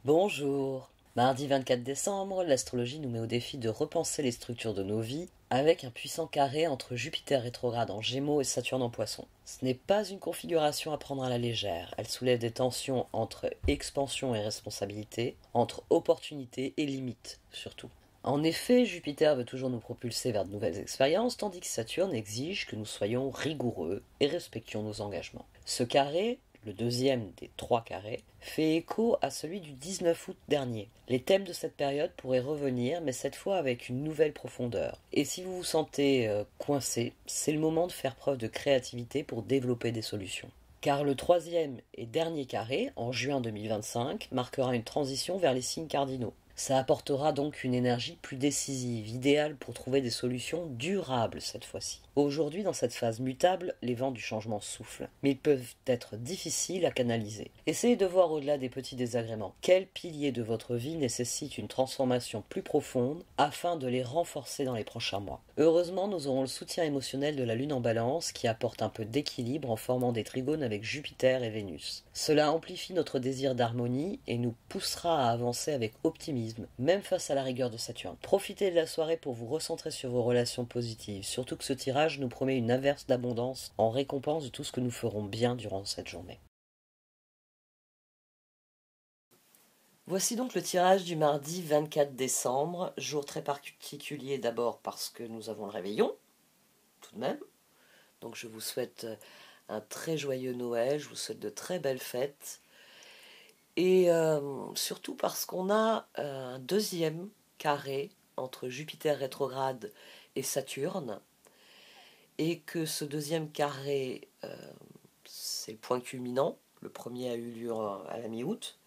Bonjour. Mardi 24 décembre, l'astrologie nous met au défi de repenser les structures de nos vies avec un puissant carré entre Jupiter rétrograde en Gémeaux et Saturne en Poisson. Ce n'est pas une configuration à prendre à la légère, elle soulève des tensions entre expansion et responsabilité, entre opportunité et limites surtout. En effet, Jupiter veut toujours nous propulser vers de nouvelles expériences, tandis que Saturne exige que nous soyons rigoureux et respections nos engagements. Ce carré, le deuxième des trois carrés, fait écho à celui du 19 août dernier. Les thèmes de cette période pourraient revenir, mais cette fois avec une nouvelle profondeur. Et si vous vous sentez coincé, c'est le moment de faire preuve de créativité pour développer des solutions. Car le troisième et dernier carré, en juin 2025, marquera une transition vers les signes cardinaux. Ça apportera donc une énergie plus décisive, idéale pour trouver des solutions durables cette fois-ci. Aujourd'hui, dans cette phase mutable, les vents du changement soufflent, mais ils peuvent être difficiles à canaliser. Essayez de voir au-delà des petits désagréments. Quels piliers de votre vie nécessitent une transformation plus profonde afin de les renforcer dans les prochains mois. Heureusement, nous aurons le soutien émotionnel de la Lune en Balance qui apporte un peu d'équilibre en formant des trigones avec Jupiter et Vénus. Cela amplifie notre désir d'harmonie et nous poussera à avancer avec optimisme, même face à la rigueur de Saturne. Profitez de la soirée pour vous recentrer sur vos relations positives, surtout que ce tirage nous promet une averse d'abondance en récompense de tout ce que nous ferons bien durant cette journée. Voici donc le tirage du mardi 24 décembre, jour très particulier d'abord parce que nous avons le réveillon, tout de même. Donc je vous souhaite un très joyeux Noël, je vous souhaite de très belles fêtes. Et surtout parce qu'on a un deuxième carré entre Jupiter rétrograde et Saturne. Et que ce deuxième carré, c'est le point culminant. Le premier a eu lieu à la mi-août.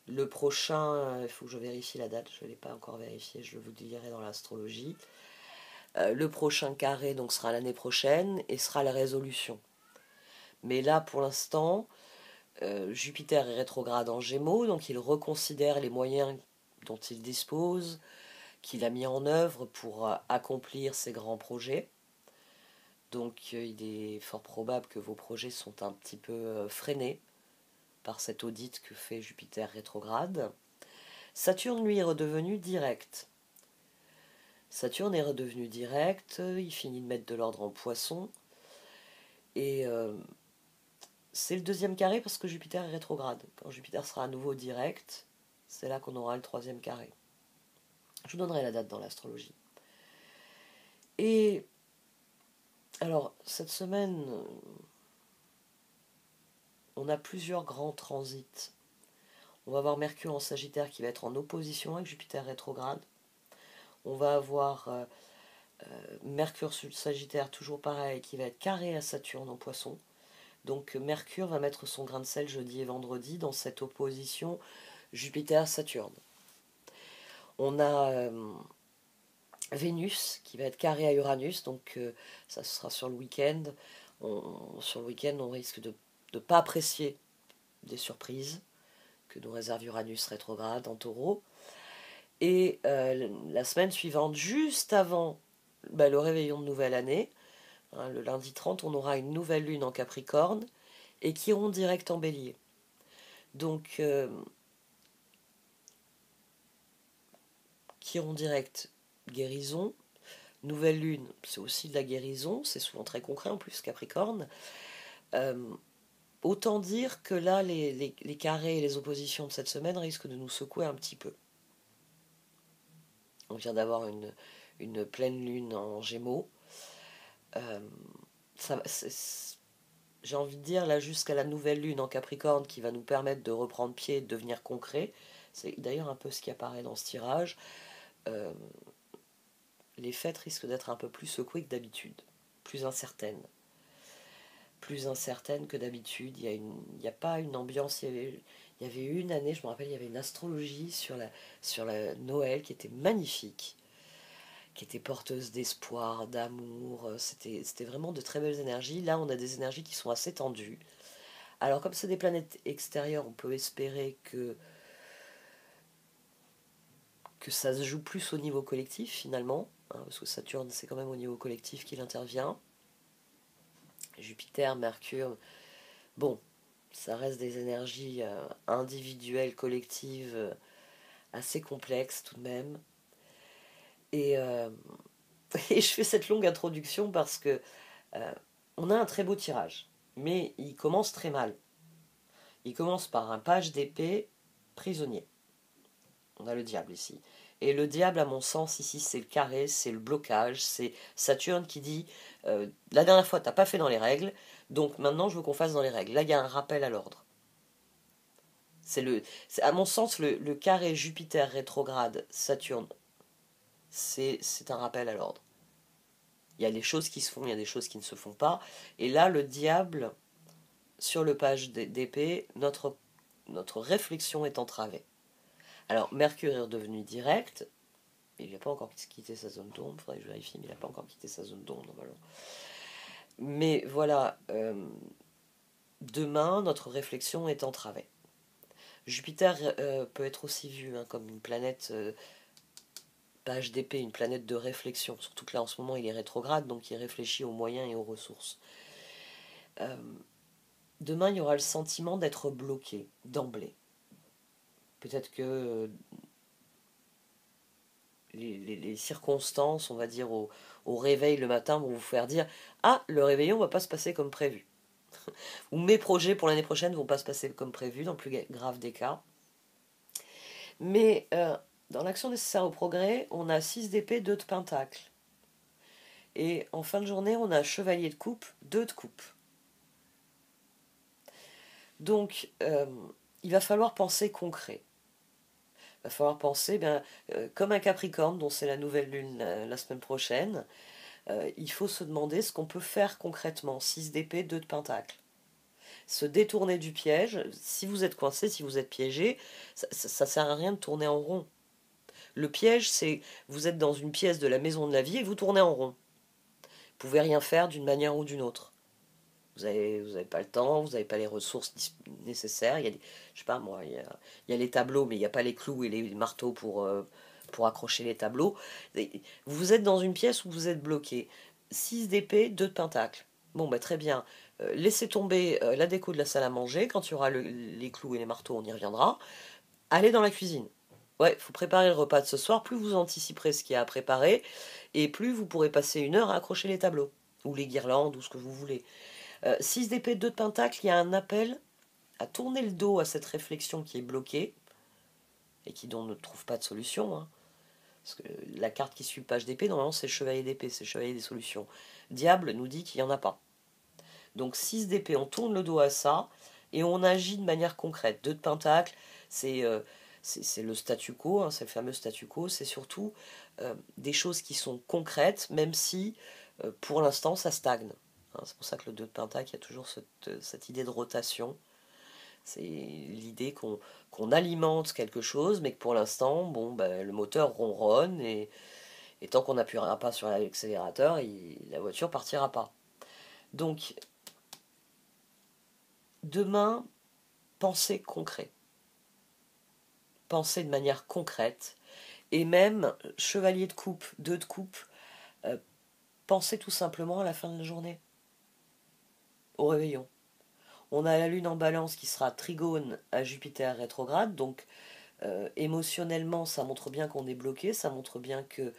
Le prochain, il faut que je vérifie la date, je ne l'ai pas encore vérifié, je vous le dirai dans l'astrologie. Le prochain carré donc sera l'année prochaine et sera la résolution. Mais là, pour l'instant, Jupiter est rétrograde en Gémeaux, donc il reconsidère les moyens dont il dispose, qu'il a mis en œuvre pour accomplir ses grands projets. Donc il est fort probable que vos projets sont un petit peu freinés par cet audit que fait Jupiter rétrograde. Saturne, lui, est redevenu direct. Saturne est redevenu direct, il finit de mettre de l'ordre en Poisson. Et c'est le deuxième carré parce que Jupiter est rétrograde. Quand Jupiter sera à nouveau direct, c'est là qu'on aura le troisième carré. Je vous donnerai la date dans l'astrologie. Et alors, cette semaine, on a plusieurs grands transits. On va avoir Mercure en Sagittaire qui va être en opposition avec Jupiter rétrograde. On va avoir Mercure sur Sagittaire, toujours pareil, qui va être carré à Saturne en Poisson. Donc Mercure va mettre son grain de sel jeudi et vendredi dans cette opposition Jupiter-Saturne. On a Vénus qui va être carré à Uranus, donc ça sera sur le week-end. Sur le week-end, on risque de ne pas apprécier des surprises que nous réserve Uranus rétrograde en Taureau. Et la semaine suivante, juste avant le réveillon de nouvelle année, le lundi 30, on aura une nouvelle lune en Capricorne et Chiron direct en Bélier. Donc, Chiron direct, guérison. Nouvelle lune, c'est aussi de la guérison, c'est souvent très concret en plus, Capricorne. Autant dire que là, les carrés et les oppositions de cette semaine risquent de nous secouer un petit peu. On vient d'avoir une pleine lune en Gémeaux. J'ai envie de dire, là, jusqu'à la nouvelle lune en Capricorne qui va nous permettre de reprendre pied et de devenir concret. C'est d'ailleurs un peu ce qui apparaît dans ce tirage. Les fêtes risquent d'être un peu plus secouées que d'habitude, plus incertaines. Plus incertaines que d'habitude. Il n'y a pas une ambiance. Il y avait une année, je me rappelle, il y avait une astrologie sur la Noël qui était magnifique, qui était porteuse d'espoir, d'amour. C'était vraiment de très belles énergies. Là, on a des énergies qui sont assez tendues. Alors, comme c'est des planètes extérieures, on peut espérer que ça se joue plus au niveau collectif, finalement, hein, parce que Saturne, c'est quand même au niveau collectif qu'il intervient. Jupiter, Mercure, bon, Ça reste des énergies individuelles, collectives, assez complexes tout de même. Et, et je fais cette longue introduction parce que on a un très beau tirage, mais il commence très mal. Il commence par un page d'épée prisonnier. On a le diable ici. Et le diable, à mon sens, ici, c'est le carré, c'est le blocage, c'est Saturne qui dit la dernière fois, t'as pas fait dans les règles, donc maintenant, je veux qu'on fasse dans les règles. Là, il y a un rappel à l'ordre. À mon sens, le carré Jupiter rétrograde Saturne, c'est un rappel à l'ordre. Il y a des choses qui se font, il y a des choses qui ne se font pas. Et là, le diable, sur le page d'épée, notre réflexion est entravée. Alors, Mercure est redevenu direct. Il n'a pas encore quitté sa zone d'ombre, il faudrait que je vérifie, mais il n'a pas encore quitté sa zone d'ombre normalement. Mais voilà, demain, notre réflexion est entravée. Jupiter peut être aussi vu comme une planète page d'épée, une planète de réflexion. Surtout que là, en ce moment, il est rétrograde, donc il réfléchit aux moyens et aux ressources. Demain, il y aura le sentiment d'être bloqué d'emblée. Peut-être que les circonstances, on va dire, au réveil le matin vont vous faire dire « Ah, le réveillon va pas se passer comme prévu. » Ou « Mes projets pour l'année prochaine vont pas se passer comme prévu, dans le plus grave des cas. » Mais dans l'action nécessaire au progrès, on a 6 d'épée, 2 de pentacle. Et en fin de journée, on a chevalier de coupe, 2 de coupe. Donc, il va falloir penser concret. Il va falloir penser, comme un Capricorne, dont c'est la nouvelle lune la semaine prochaine, il faut se demander ce qu'on peut faire concrètement. 6 d'épée, 2 de pentacle. Se détourner du piège. Si vous êtes coincé, si vous êtes piégé, ça ne sert à rien de tourner en rond. Le piège, c'est vous êtes dans une pièce de la maison de la vie et vous tournez en rond. Vous pouvez rien faire d'une manière ou d'une autre. Vous avez pas le temps, vous n'avez pas les ressources nécessaires. Il y a je sais pas moi, il y a les tableaux, mais il n'y a pas les clous et les marteaux pour accrocher les tableaux. Vous êtes dans une pièce où vous êtes bloqué. 6 d'épée, 2 de pentacle. Bon, très bien. Laissez tomber la déco de la salle à manger. Quand il y aura les clous et les marteaux, on y reviendra. Allez dans la cuisine. Ouais, il faut préparer le repas de ce soir. Plus vous anticiperez ce qu'il y a à préparer, et plus vous pourrez passer 1 heure à accrocher les tableaux, ou les guirlandes, ou ce que vous voulez. 6 d'épée, 2 de pentacle, il y a un appel à tourner le dos à cette réflexion qui est bloquée, et dont on ne trouve pas de solution. Hein. Parce que la carte qui suit le page d'épée, normalement c'est le chevalier d'épée, c'est le chevalier des solutions. Diable nous dit qu'il n'y en a pas. Donc 6 d'épée, on tourne le dos à ça, et on agit de manière concrète. 2 de pentacle, c'est le statu quo, hein, c'est le fameux statu quo, c'est surtout des choses qui sont concrètes, même si pour l'instant ça stagne. Hein, c'est pour ça que le 2 de pentacle, il y a toujours cette idée de rotation. C'est l'idée qu'on alimente quelque chose, mais que pour l'instant, le moteur ronronne, et tant qu'on n'appuiera pas sur l'accélérateur, la voiture partira pas. Donc, demain, pensez concret. Pensez de manière concrète. Et même, chevalier de coupe, 2 de coupe, pensez tout simplement à la fin de la journée. Au réveillon. On a la lune en balance qui sera trigone à Jupiter rétrograde, donc émotionnellement ça montre bien qu'on est bloqué, ça montre bien que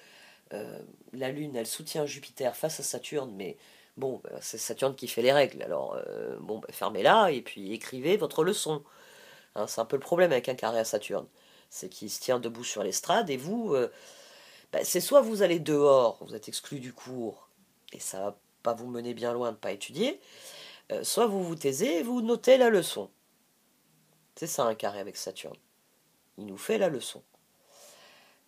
la lune elle soutient Jupiter face à Saturne, mais c'est Saturne qui fait les règles, alors fermez-la et puis écrivez votre leçon. Hein, c'est un peu le problème avec un carré à Saturne, c'est qu'il se tient debout sur l'estrade et vous, c'est soit vous allez dehors, vous êtes exclu du cours, et ça va pas vous mener bien loin de pas étudier, soit vous vous taisez et vous notez la leçon. C'est ça un carré avec Saturne. Il nous fait la leçon.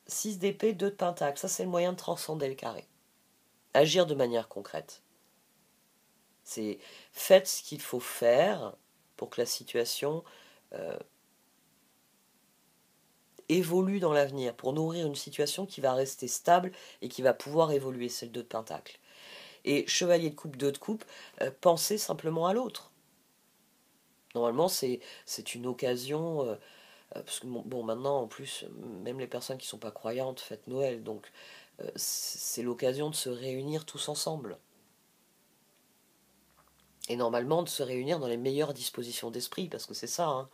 6 d'épée, 2 de pentacle. Ça, c'est le moyen de transcender le carré. Agir de manière concrète. C'est faites ce qu'il faut faire pour que la situation évolue dans l'avenir, pour nourrir une situation qui va rester stable et qui va pouvoir évoluer. C'est le 2 de pentacle. Et chevalier de coupe, 2 de coupe, pensez simplement à l'autre. Normalement, c'est une occasion... parce que maintenant, en plus, même les personnes qui ne sont pas croyantes fêtent Noël, donc c'est l'occasion de se réunir tous ensemble. et normalement de se réunir dans les meilleures dispositions d'esprit, parce que c'est ça, hein.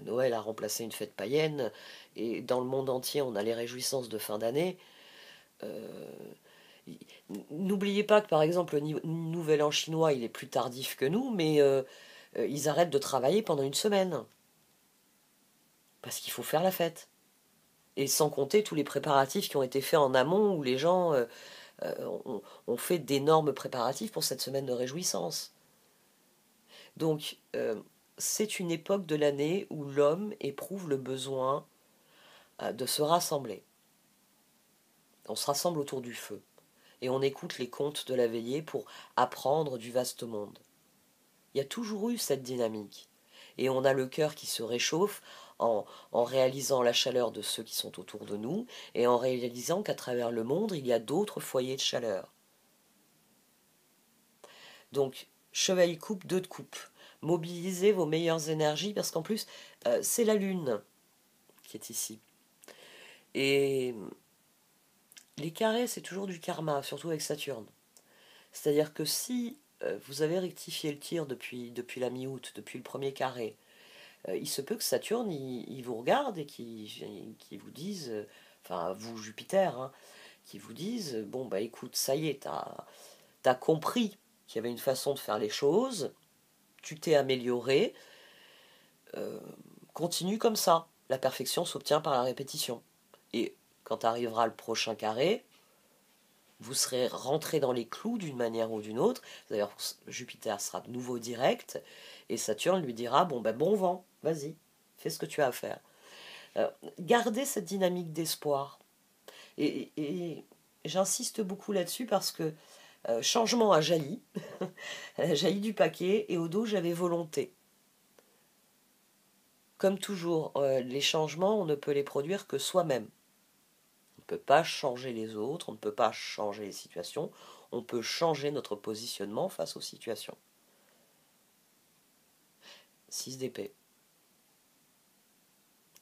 Noël a remplacé une fête païenne, et dans le monde entier, on a les réjouissances de fin d'année. Euh, N'oubliez pas que par exemple le nouvel an chinois, il est plus tardif que nous, mais ils arrêtent de travailler pendant une semaine, parce qu'il faut faire la fête. Et sans compter tous les préparatifs qui ont été faits en amont, où les gens ont fait d'énormes préparatifs pour cette semaine de réjouissance. Donc, c'est une époque de l'année où l'homme éprouve le besoin de se rassembler. On se rassemble autour du feu et on écoute les contes de la veillée pour apprendre du vaste monde. Il y a toujours eu cette dynamique. Et on a le cœur qui se réchauffe en réalisant la chaleur de ceux qui sont autour de nous et en réalisant qu'à travers le monde, il y a d'autres foyers de chaleur. Donc, chevalier coupe, 2 de coupe. Mobilisez vos meilleures énergies parce qu'en plus, c'est la lune qui est ici. Et les carrés, c'est toujours du karma, surtout avec Saturne. C'est-à-dire que si vous avez rectifié le tir depuis la mi-août, depuis le premier carré, il se peut que Saturne, il vous regarde et qu'il vous dise, enfin vous Jupiter, hein, qui vous dise, bon bah écoute, ça y est, t'as compris qu'il y avait une façon de faire les choses, tu t'es amélioré, continue comme ça. La perfection s'obtient par la répétition. Et quand arrivera le prochain carré, vous serez rentré dans les clous d'une manière ou d'une autre. D'ailleurs, Jupiter sera de nouveau direct, et Saturne lui dira, bon ben bon vent, vas-y, fais ce que tu as à faire. Gardez cette dynamique d'espoir. Et j'insiste beaucoup là-dessus parce que changement a jailli, a jailli du paquet, et au dos j'avais volonté. Comme toujours, les changements, on ne peut les produire que soi-même. On ne peut pas changer les autres, on ne peut pas changer les situations, on peut changer notre positionnement face aux situations. 6 d'épée.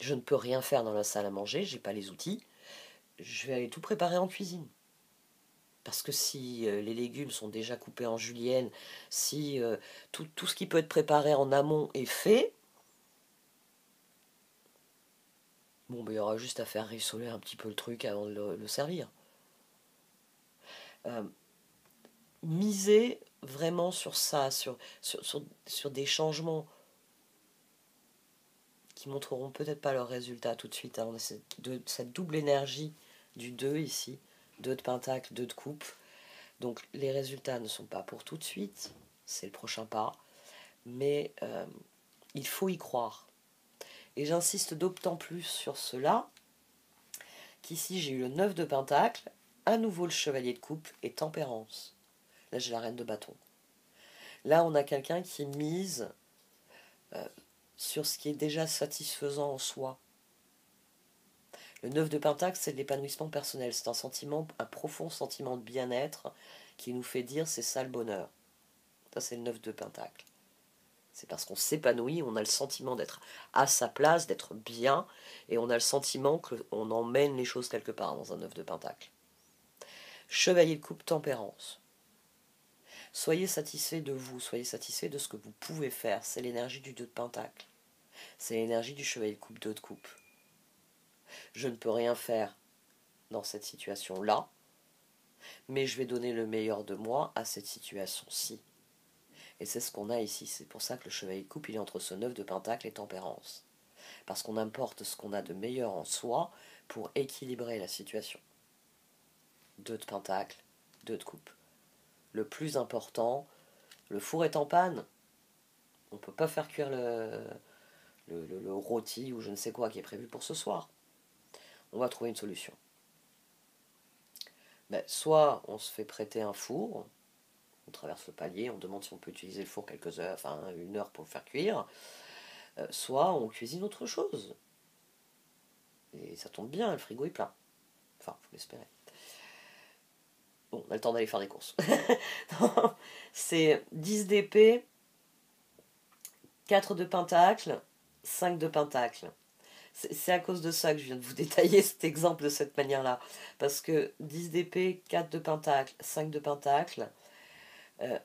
Je ne peux rien faire dans la salle à manger, j'ai pas les outils. Je vais aller tout préparer en cuisine. Parce que si les légumes sont déjà coupés en julienne, si tout ce qui peut être préparé en amont est fait, bon, ben, il y aura juste à faire rissoler un petit peu le truc avant de le servir. Misez vraiment sur ça, sur des changements qui montreront peut-être pas leurs résultats tout de suite. On a cette double énergie du 2 ici, 2 de pentacle, 2 de coupe. Donc les résultats ne sont pas pour tout de suite, c'est le prochain pas, mais il faut y croire. Et j'insiste d'autant plus sur cela qu'ici j'ai eu le 9 de pentacle, à nouveau le chevalier de coupe et tempérance. Là j'ai la reine de bâton. Là on a quelqu'un qui mise sur ce qui est déjà satisfaisant en soi. Le 9 de pentacle, c'est de l'épanouissement personnel. C'est un profond sentiment de bien-être qui nous fait dire c'est ça le bonheur. Ça, c'est le 9 de pentacle. C'est parce qu'on s'épanouit, on a le sentiment d'être à sa place, d'être bien, et on a le sentiment qu'on emmène les choses quelque part dans un 9 de pentacle. Chevalier de coupe, tempérance. Soyez satisfait de vous, soyez satisfait de ce que vous pouvez faire. C'est l'énergie du 2 de pentacle. C'est l'énergie du chevalier de coupe, 2 de coupe. Je ne peux rien faire dans cette situation-là, mais je vais donner le meilleur de moi à cette situation-ci. Et c'est ce qu'on a ici. C'est pour ça que le chevalier de coupe, il est entre ce 9 de pentacle et tempérance. Parce qu'on importe ce qu'on a de meilleur en soi pour équilibrer la situation. 2 de pentacle, 2 de coupe. Le plus important, le four est en panne. On ne peut pas faire cuire le rôti ou je ne sais quoi qui est prévu pour ce soir. On va trouver une solution. Ben, soit on se fait prêter un four, on traverse le palier, on demande si on peut utiliser le four quelques heures, enfin 1 heure pour le faire cuire, soit on cuisine autre chose. Et ça tombe bien, le frigo est plein. Enfin, faut l'espérer. Bon, on a le temps d'aller faire des courses. C'est 10 d'épée, 4 de pentacle, 5 de pentacle. C'est à cause de ça que je viens de vous détailler cet exemple de cette manière-là. Parce que 10 d'épée, 4 de pentacle, 5 de pentacle,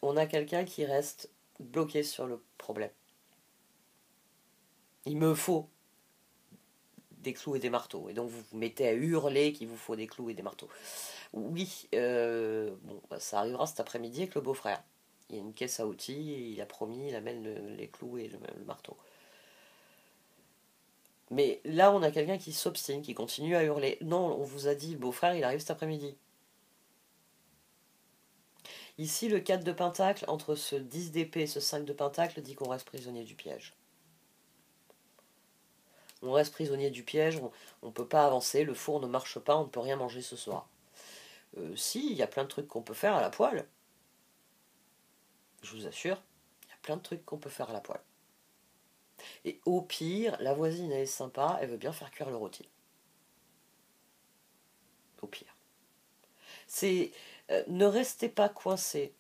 On a quelqu'un qui reste bloqué sur le problème. Il me faut des clous et des marteaux. Et donc vous vous mettez à hurler qu'il vous faut des clous et des marteaux. Oui, bon, ça arrivera cet après-midi avec le beau-frère. Il y a une caisse à outils, et il a promis, il amène les clous et le marteau. Mais là, on a quelqu'un qui s'obstine, qui continue à hurler. Non, on vous a dit, le beau-frère, il arrive cet après-midi. Ici, le 4 de pentacle, entre ce 10 d'épée et ce 5 de pentacle, dit qu'on reste prisonnier du piège. On reste prisonnier du piège, on ne peut pas avancer, le four ne marche pas, on ne peut rien manger ce soir. Si, il y a plein de trucs qu'on peut faire à la poêle. Je vous assure, il y a plein de trucs qu'on peut faire à la poêle. Et au pire, la voisine, elle est sympa, elle veut bien faire cuire le rôti. Au pire. C'est... ne restez pas coincé.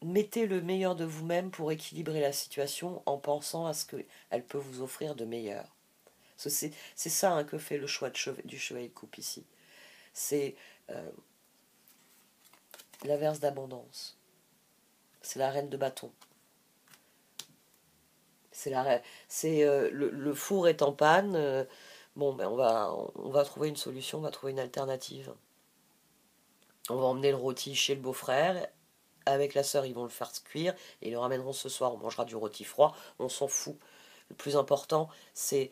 Mettez le meilleur de vous-même pour équilibrer la situation en pensant à ce qu'elle peut vous offrir de meilleur. C'est ça hein, que fait le choix du chevalier de coupe ici. C'est l'averse d'abondance. C'est la reine de bâton. Le four est en panne. Bon, ben on va trouver une solution, on va trouver une alternative. On va emmener le rôti chez le beau-frère. Avec la sœur, ils vont le faire cuire et ils le ramèneront ce soir. On mangera du rôti froid. On s'en fout. Le plus important, c'est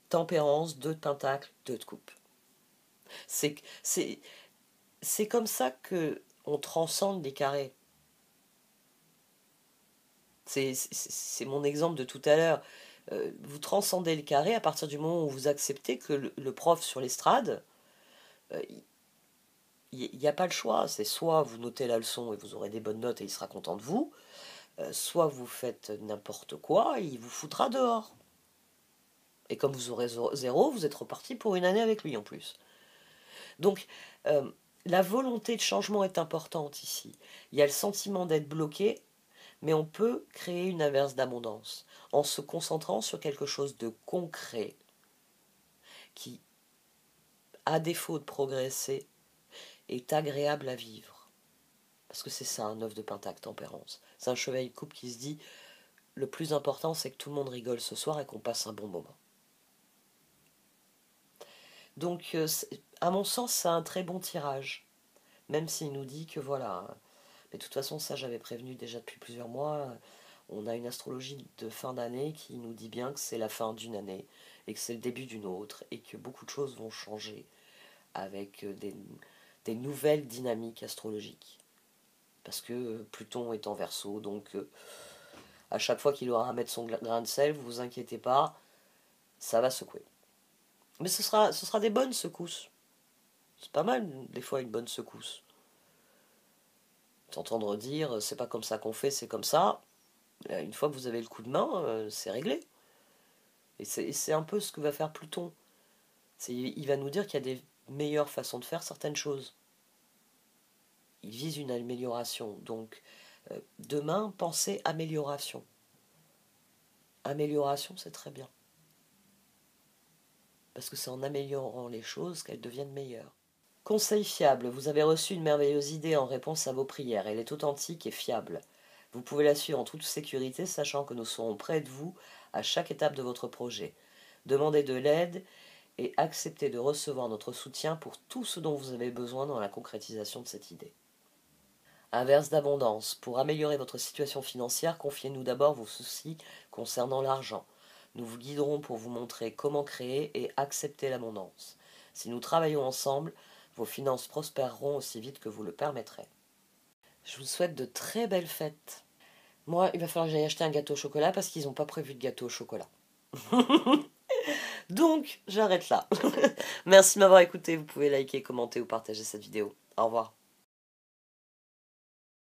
tempérance, 2 de pentacle, 2 de coupe. C'est comme ça que on transcende les carrés. C'est mon exemple de tout à l'heure. Vous transcendez le carré à partir du moment où vous acceptez que le prof sur l'estrade, il n'y a pas le choix. C'est soit vous notez la leçon et vous aurez des bonnes notes et il sera content de vous, soit vous faites n'importe quoi et il vous foutra dehors. Et comme vous aurez 0, vous êtes reparti pour une année avec lui en plus. Donc, la volonté de changement est importante ici. Il y a le sentiment d'être bloqué, mais on peut créer une inverse d'abondance en se concentrant sur quelque chose de concret qui, à défaut de progresser, est agréable à vivre. Parce que c'est ça un 9 de pentacle tempérance. C'est un chevalier de coupe qui se dit le plus important c'est que tout le monde rigole ce soir et qu'on passe un bon moment. Donc à mon sens c'est un très bon tirage. Même s'il nous dit que voilà. Mais de toute façon ça j'avais prévenu déjà depuis plusieurs mois. On a une astrologie de fin d'année qui nous dit bien que c'est la fin d'une année et que c'est le début d'une autre et que beaucoup de choses vont changer avec des nouvelles dynamiques astrologiques. Parce que Pluton est en Verseau, donc à chaque fois qu'il aura à mettre son grain de sel, vous inquiétez pas, ça va secouer. Mais ce sera des bonnes secousses. C'est pas mal, des fois, une bonne secousse. T'entendre dire, c'est pas comme ça qu'on fait, c'est comme ça. Une fois que vous avez le coup de main, c'est réglé. Et c'est un peu ce que va faire Pluton. Il va nous dire qu'il y a des meilleures façons de faire certaines choses. Il vise une amélioration. Donc, demain, pensez amélioration. Amélioration, c'est très bien. Parce que c'est en améliorant les choses qu'elles deviennent meilleures. Conseil fiable. Vous avez reçu une merveilleuse idée en réponse à vos prières. Elle est authentique et fiable. Vous pouvez la suivre en toute sécurité, sachant que nous serons près de vous à chaque étape de votre projet. Demandez de l'aide et acceptez de recevoir notre soutien pour tout ce dont vous avez besoin dans la concrétisation de cette idée. Inverse d'abondance. Pour améliorer votre situation financière, confiez-nous d'abord vos soucis concernant l'argent. Nous vous guiderons pour vous montrer comment créer et accepter l'abondance. Si nous travaillons ensemble, vos finances prospéreront aussi vite que vous le permettrez. Je vous souhaite de très belles fêtes. Moi, il va falloir que j'aille acheter un gâteau au chocolat parce qu'ils n'ont pas prévu de gâteau au chocolat. Donc, j'arrête là. Merci de m'avoir écouté. Vous pouvez liker, commenter ou partager cette vidéo. Au revoir.